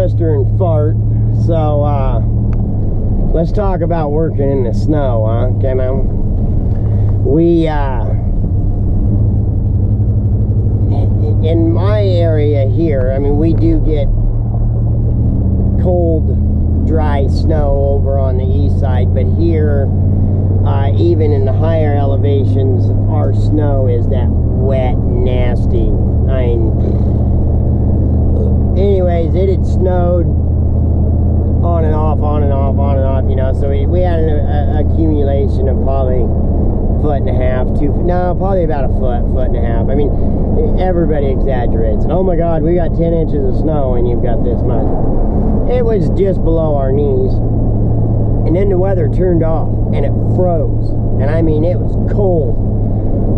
blistering fart. So let's talk about working in the snow, huh? Okay, man. We in my area here, I mean, we do get cold, dry snow over on the east side, but here, even in the higher elevations, our snow is that wet, nasty. I mean, anyways, it had snowed on and off, on and off, on and off, you know, so we had an accumulation of probably foot and a half, probably about a foot and a half. I mean, everybody exaggerates. And oh my God, we got 10 inches of snow and you've got this much. It was just below our knees. And then the weather turned off and it froze. And I mean, it was cold.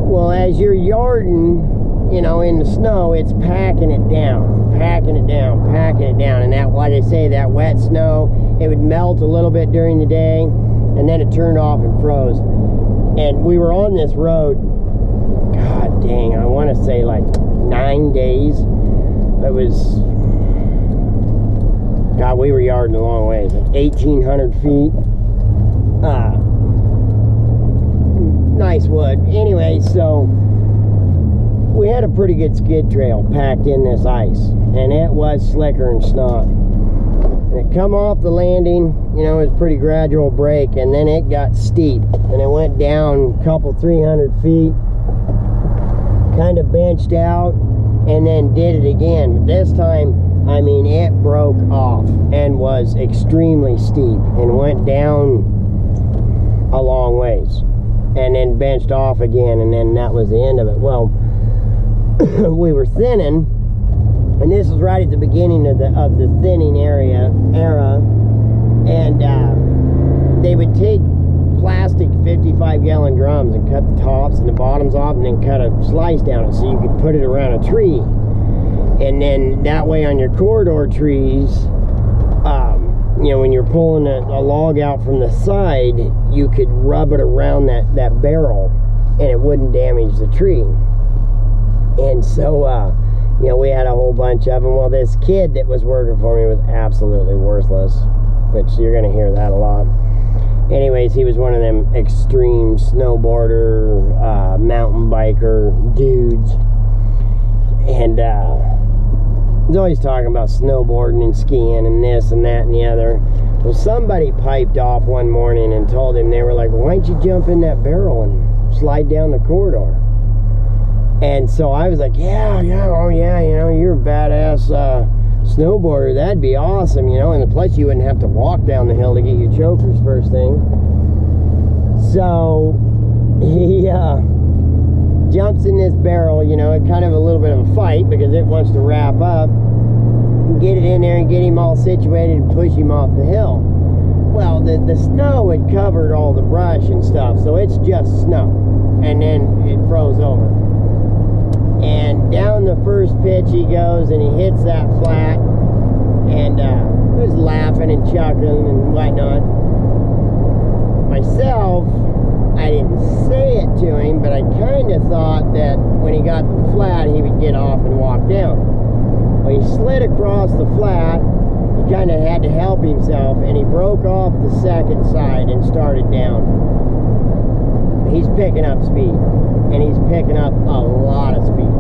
Well, as you're yarding, you know, in the snow, it's packing it down. And that, like I say, that wet snow, it would melt a little bit during the day, and then it turned off and froze. And we were on this road, God dang, I want to say like 9 days. It was, God, we were yarding a long ways, like 1,800 feet. Nice wood. Anyway, so we had a pretty good skid trail packed in this ice, and it was slicker than snot. And it come off the landing, you know, it was a pretty gradual break, and then it got steep, and it went down a couple 300 feet, kind of benched out, and then did it again. But this time, I mean, it broke off and was extremely steep and went down a long ways, and then benched off again, and then that was the end of it. Well, we were thinning, and this was right at the beginning of the thinning era, and they would take plastic 55-gallon drums and cut the tops and the bottoms off, and then cut a slice down it so you could put it around a tree. And then that way on your corridor trees, you know, when you're pulling a log out from the side, you could rub it around that barrel and it wouldn't damage the tree. And so, you know, we had a whole bunch of them. Well, this kid that was working for me was absolutely worthless, which you're going to hear that a lot. Anyways, he was one of them extreme snowboarder, mountain biker dudes. And he's always talking about snowboarding and skiing and this and that and the other. Well, somebody piped off one morning and told him, they were like, well, why don't you jump in that barrel and slide down the corridor? And so I was like, yeah, you know, you're a badass snowboarder. That'd be awesome, you know. And plus, you wouldn't have to walk down the hill to get your chokers first thing. So he jumps in this barrel, you know, kind of a little bit of a fight because it wants to wrap up, get it in there and get him all situated and push him off the hill. Well, the snow had covered all the brush and stuff, so it's just snow. And then it froze over. And down the first pitch he goes, and he hits that flat, and was laughing and chuckling and whatnot. Myself, I didn't say it to him, but I kind of thought that when he got to the flat, he would get off and walk down. Well, he slid across the flat. He kind of had to help himself, and he broke off the second side and started down. He's picking up speed, and he's picking up a lot of speed.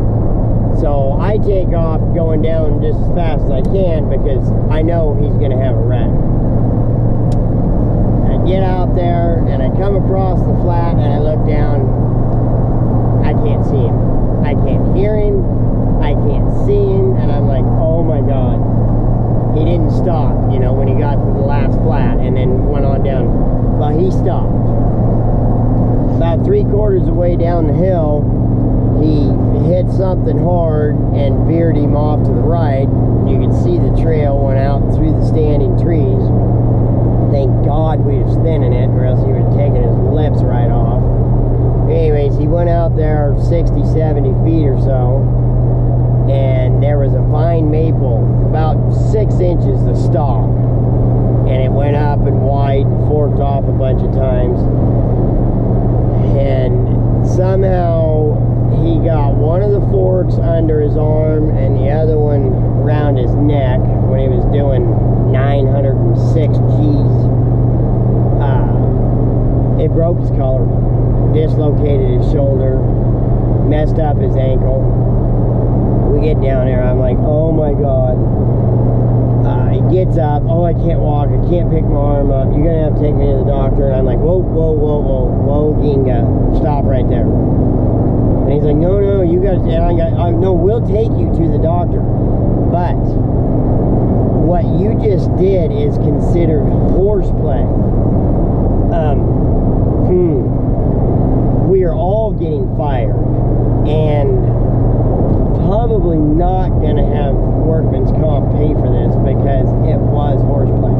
So I take off going down just as fast as I can because I know he's going to have a wreck. I get out there and I come across the flat and I look down. I can't see him. I can't hear him. I can't see him. And I'm like, oh my God. He didn't stop, you know, when he got to the last flat and then went on down. Well, he stopped. About 3/4 of the way down the hill, he hit something hard and veered him off to the right. You could see the trail went out through the standing trees. Thank God we was thinning it, or else he would have taken his lips right off. Anyways, he went out there 60, 70 feet or so, and there was a vine maple about 6 inches the stalk, and it went up and wide and forked off a bunch of times. And somehow he got one of the forks under his arm and the other one around his neck when he was doing doing 906 G's. It broke his collarbone, dislocated his shoulder, messed up his ankle. We get down there, I'm like, oh my God. He gets up, oh, I can't walk, I can't pick my arm up, you're gonna have to take me to the doctor. And I'm like, whoa, whoa, whoa, whoa, whoa, Ginga, stop right there. And he's like, no, you gotta, no, we'll take you to the doctor. But what you just did is considered horseplay. We are all getting fired, and probably not going to have workman's comp pay for this because it was horseplay.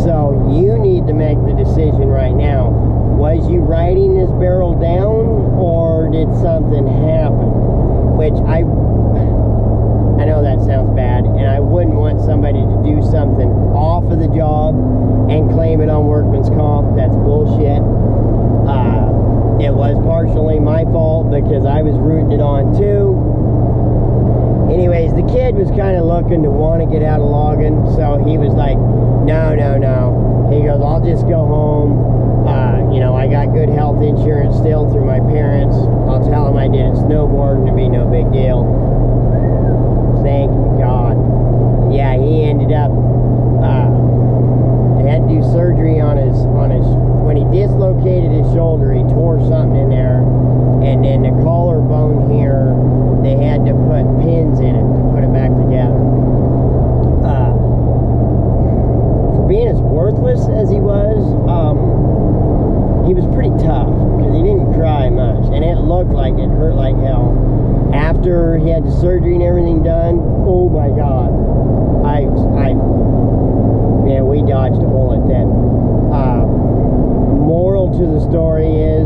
So you need to make the decision right now. Was you riding this barrel down, or did something happen? Which I know that sounds bad, and I wouldn't want somebody to do something off of the job and claim it on workman's comp. That's bullshit. It was partially my fault because I was rooting it on too. Anyways, the kid was kind of looking to want to get out of logging, so he was like, no. He goes, I'll just go home. I got good health insurance still through my parents. I'll tell him I did it snowboarding, to be no big deal. Thank God. Yeah, he ended up, they had to do surgery on his, when he dislocated his shoulder, he tore something in there, and then the collarbone here, they had to put pins in it to put it back together. For being as worthless as he was pretty tough, because he didn't cry much, and it looked like it hurt like hell. After he had the surgery and everything done, oh my God, we dodged a bullet then. Moral to the story is,